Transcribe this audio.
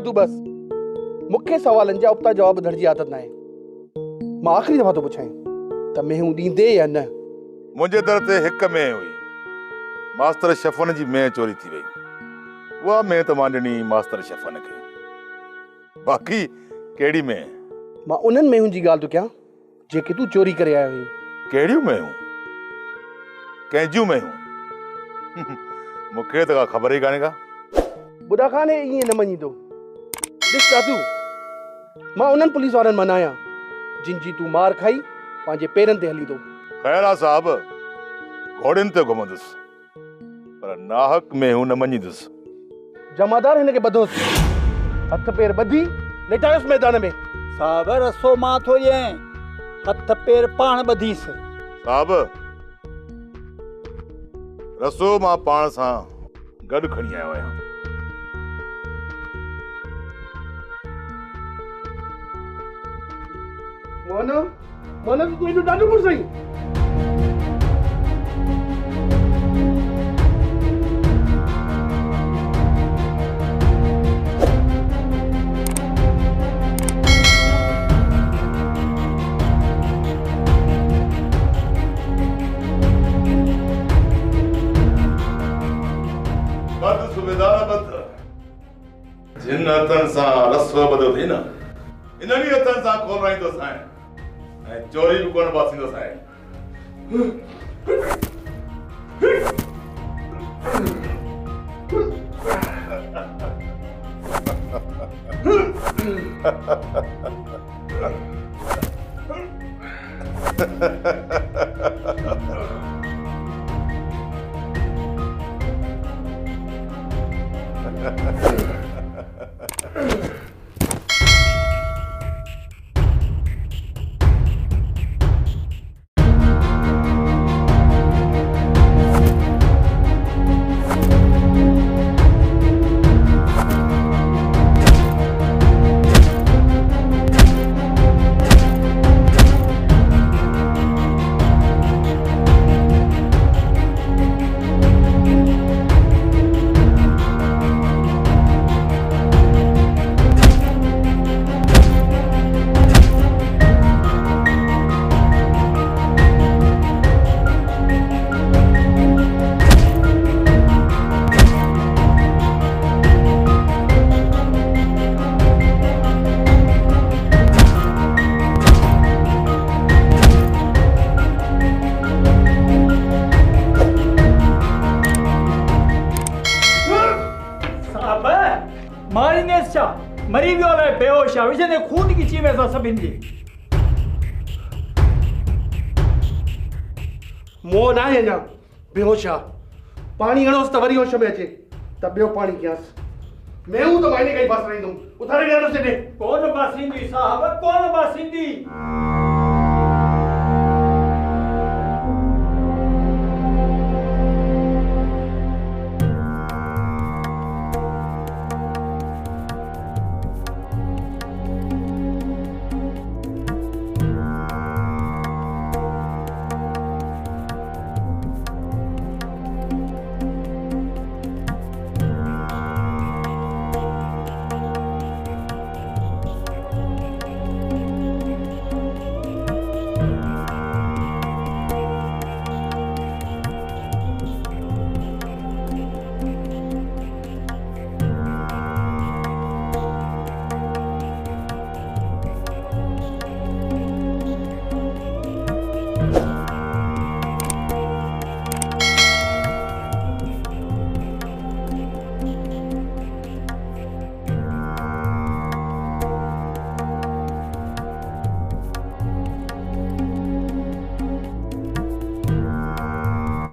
कर तू बस मुख्य सवालन जा उबता जवाब धड़ जी आदत ना है मां आखिरी दफा तो पुछाई त मेहू दींदे या न मुझे दर ते हिक में हुई मास्टर शफन जी में चोरी थी वई वो में तो मांडनी मास्टर शफन के बाकी केड़ी में मां उन्हनि मेहू जी गाल तो क्या जेके तू चोरी करे आयो हुई केड़ियूं में हूं कंहिंजूं में हूं मूंखे त का ख़बर ई काने का बुढ़ा खाने ये न मनी दो ॾिस दादू मां उन्हनि पुलिस वारनि मां न आहियां जिन जी तू मार खाई पंहिंजे पेरनि ते हली दो ख़ैर आहे साहब घोड़ियुनि ते घुमंदुसि पर नाहक में हूं न मञींदुसि जमादार हिन खे ॿधोसि हथ पेर ॿधी लेटायोसि मैदान में साहब रसो मां थो ॾियां हथ पेर पाण ॿधीसि साहब रसो मां पाण सां गॾु खणी आयो आहियां मोनो तू एॾो ॾाढो कुझु सही बद सुबेदार बद जिन हथनि सां रसो ॿधो थी न इन्हनि हथनि सां खोलाईंदो साईं ऐं चोरी बि कोन बासींदो साईं मरी वियो है बेहोश है विच में खून की चीवे सा सभिन जी मोह ना है ना बेहोश आ पानी हणोस त वरी होश में अचे त ॿियो पाणी कयांस मैं तो मायने कई बात नहीं दूं उतारे गया से दे कौन बासिंदी साहब कौन बासिंदी